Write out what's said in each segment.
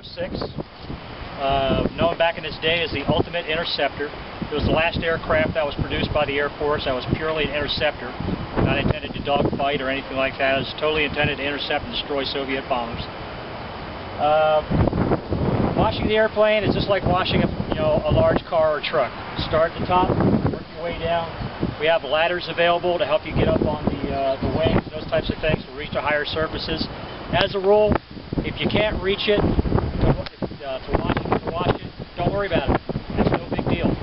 06, known back in its day as the Ultimate Interceptor. It was the last aircraft that was produced by the Air Force that was purely an interceptor, not intended to dogfight or anything like that. It was totally intended to intercept and destroy Soviet bombers. Washing the airplane is just like washing a large car or truck. Start at the top, work your way down. We have ladders available to help you get up on the wings, those types of things, to reach to higher surfaces. As a rule, if you can't reach it to wash it, don't worry about it. It's no big deal.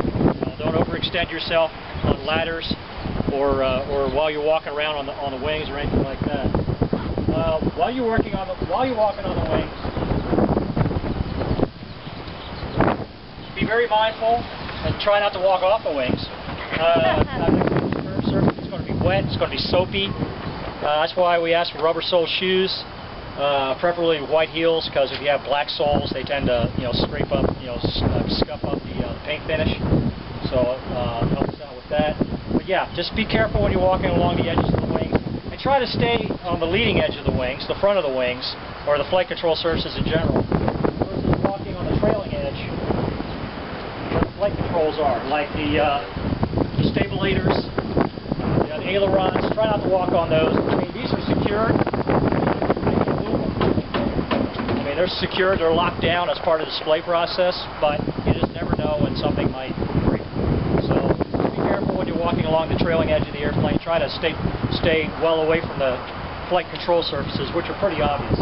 Don't overextend yourself on ladders or while you're walking around on the wings or anything like that. While you're walking on the wings, be very mindful and try not to walk off the wings. It's going to be wet. It's going to be soapy. That's why we ask for rubber-soled shoes, preferably white heels, because if you have black soles, they tend to scrape up, scuff up the paint finish. So help us out with that. But yeah, just be careful when you're walking along the edges of the wings, and try to stay on the leading edge of the wings, the front of the wings, or the flight control surfaces in general, versus walking on the trailing edge where the flight controls are, like the stabilators, the ailerons. Try not to walk on those. I mean, these are secured. I mean, they're secured, they're locked down as part of the display process, but you just never know when something might break. So be careful when you're walking along the trailing edge of the airplane. Try to stay well away from the flight control surfaces, which are pretty obvious.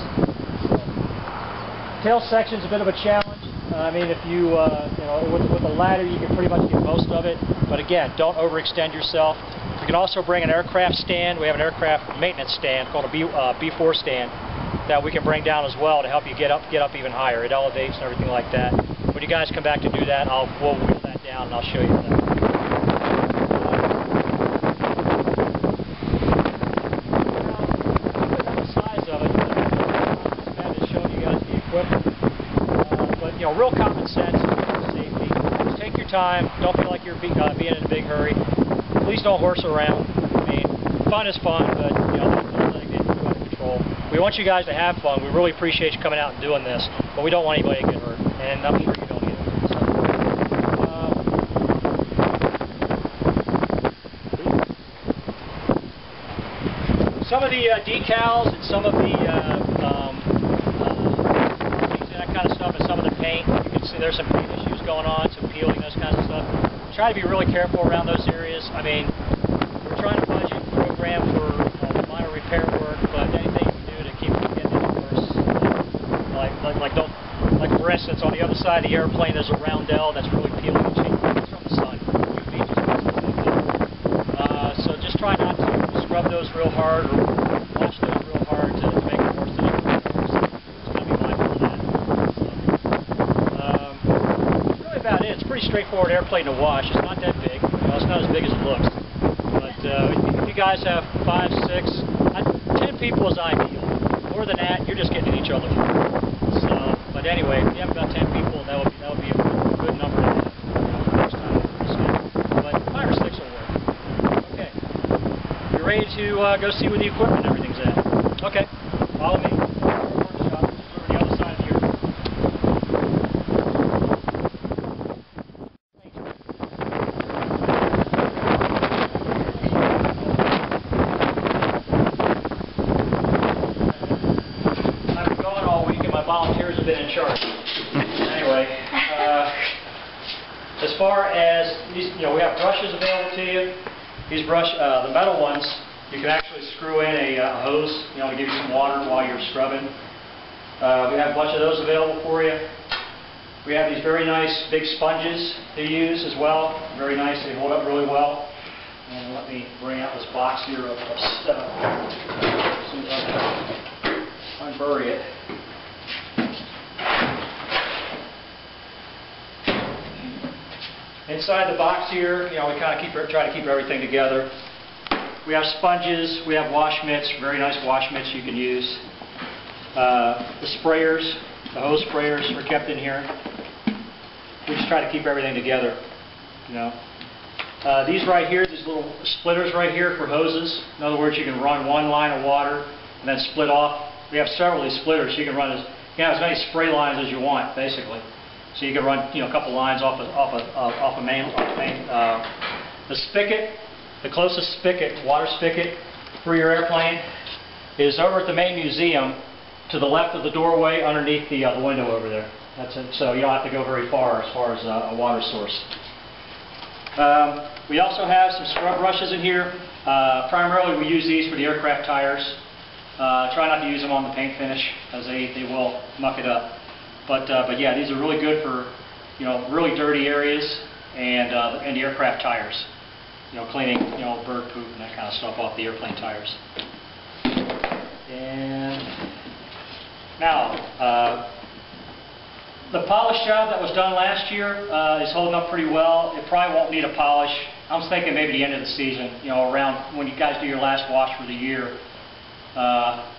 Tail section's a bit of a challenge. I mean, if you, with a ladder, you can pretty much get most of it. But again, don't overextend yourself. You can also bring an aircraft stand. We have an aircraft maintenance stand called a B4 stand that we can bring down as well to help you get up even higher. It elevates and everything like that. When you guys come back to do that, we'll wheel that down and I'll show you that. Real common sense, safety. Just take your time. Don't feel like you're being in a big hurry. Please don't horse around. I mean, fun is fun, but don't let it get too out of control. We want you guys to have fun. We really appreciate you coming out and doing this, but we don't want anybody to get hurt, and I'm sure you don't either. So, some of the decals and some of the kind of stuff, and some of the paint. You can see there's some paint issues going on, some peeling, those kinds of stuff. Try to be really careful around those areas. I mean, we're trying to budget program for minor repair work, but anything you can do to keep from getting any worse. Like for instance, on the other side of the airplane, there's a roundel that's really peeling and changing. It's from the sun. So just try not to scrub those real hard or wash those real hard to make it worse than it. Pretty straightforward airplane to wash. It's not that big. It's not as big as it looks. But if you guys have 5, 6, 10 people is ideal. More than that, you're just getting each other. So, but anyway, if you have about 10 people, that would be a good number next time. But 5 or 6 will work. Okay. You're ready to go see where the equipment and everything's at. Okay. Follow me. Volunteers have been in charge. Anyway, as far as these, we have brushes available to you. These the metal ones, you can actually screw in a hose, to give you some water while you're scrubbing. We have a bunch of those available for you. We have these very nice big sponges to use as well. Very nice. They hold up really well. And let me bring out this box here of stuff. As soon as I unbury it. Inside the box here, we kind of try to keep everything together. We have sponges, we have wash mitts, very nice wash mitts you can use. The sprayers, the hose sprayers are kept in here. We just try to keep everything together, These right here, these little splitters right here for hoses. In other words, you can run one line of water and then split off. We have several of these splitters. You can run can have as many spray lines as you want, basically. So you can run, a couple lines off a main. The spigot, the closest spigot, water spigot for your airplane, is over at the main museum, to the left of the doorway, underneath the window over there. That's it. So you don't have to go very far as a water source. We also have some scrub brushes in here. Primarily we use these for the aircraft tires. Try not to use them on the paint finish, as they will muck it up. But yeah, these are really good for really dirty areas and the aircraft tires. Cleaning bird poop and that kind of stuff off the airplane tires. And now the polish job that was done last year is holding up pretty well. It probably won't need a polish. I was thinking maybe the end of the season, around when you guys do your last wash for the year,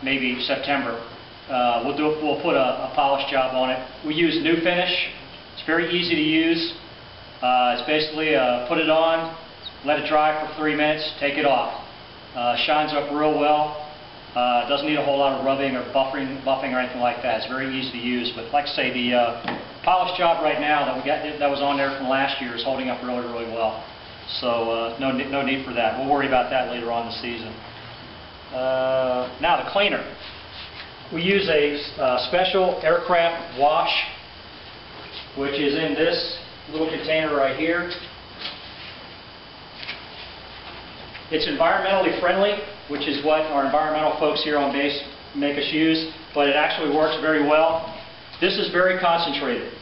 maybe September. We'll put a polish job on it. We use New Finish. It's very easy to use. It's basically put it on, let it dry for 3 minutes, take it off. Shines up real well. Doesn't need a whole lot of rubbing or buffing or anything like that. It's very easy to use. But like I say, the polish job right now that was on there from last year is holding up really, really well. So no need for that. We'll worry about that later on in the season. Now the cleaner. We use a special aircraft wash, which is in this little container right here. It's environmentally friendly, which is what our environmental folks here on base make us use, but it actually works very well. This is very concentrated,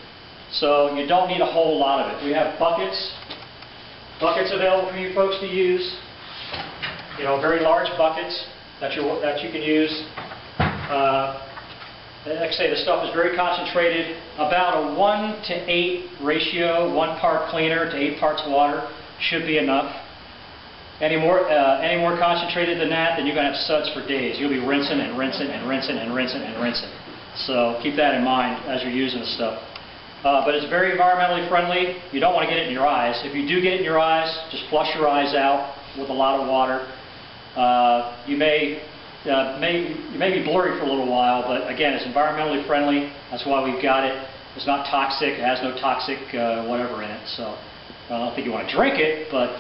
so you don't need a whole lot of it. We have buckets available for you folks to use, very large buckets that you can use. Like I say, the stuff is very concentrated, about a 1 to 8 ratio, 1 part cleaner to 8 parts water should be enough. Any more concentrated than that, then you're going to have suds for days. You'll be rinsing and rinsing and rinsing and rinsing and rinsing. So keep that in mind as you're using the stuff. But it's very environmentally friendly. You don't want to get it in your eyes. If you do get it in your eyes, just flush your eyes out with a lot of water. You may be blurry for a little while, but again, it's environmentally friendly. That's why we've got it. It's not toxic. It has no toxic whatever in it. So I don't think you want to drink it, but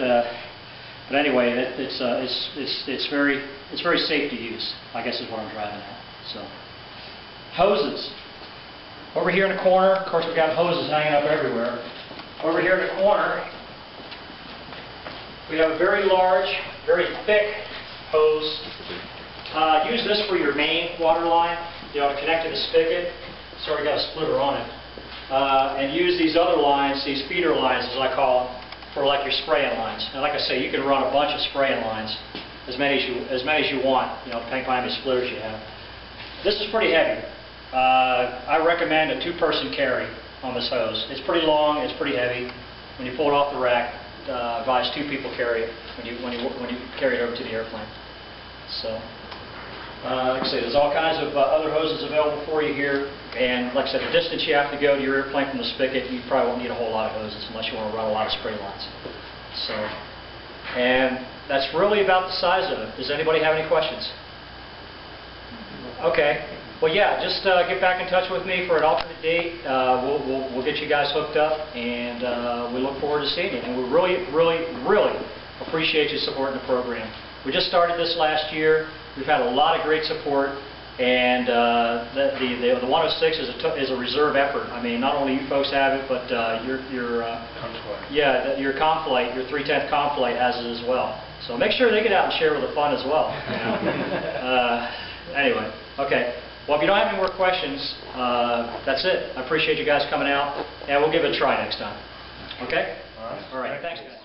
anyway, it's very safe to use, I guess is what I'm driving at. So, hoses. Over here in the corner, of course we've got hoses hanging up everywhere. Over here in the corner, we have a very large, very thick hose. Use this for your main water line, to connect to the spigot. It's already got a splitter on it. And use these other lines, these feeder lines as I call them, for like your spraying lines. And like I say, you can run a bunch of spraying lines, as many as you want, depending on how many splitters you have. This is pretty heavy. I recommend a 2-person carry on this hose. It's pretty long, it's pretty heavy. When you pull it off the rack, advise 2 people carry it when you carry it over to the airplane. So, like I say, there's all kinds of other hoses available for you here. And like I said, the distance you have to go to your airplane from the spigot, you probably won't need a whole lot of hoses unless you want to run a lot of spray lines. So, and that's really about the size of it. Does anybody have any questions? Okay. Well, yeah, just get back in touch with me for an alternate date. We'll get you guys hooked up, and we look forward to seeing you. And we really, really, really appreciate you supporting the program. We just started this last year. We've had a lot of great support. And the 106 is a reserve effort. I mean, not only you folks have it, but your Conflight, your 310th Conflight has it as well. So make sure they get out and share with the fun as well. Anyway, okay. Well, if you don't have any more questions, that's it. I appreciate you guys coming out, and we'll give it a try next time. Okay? All right. All right. Thanks, guys.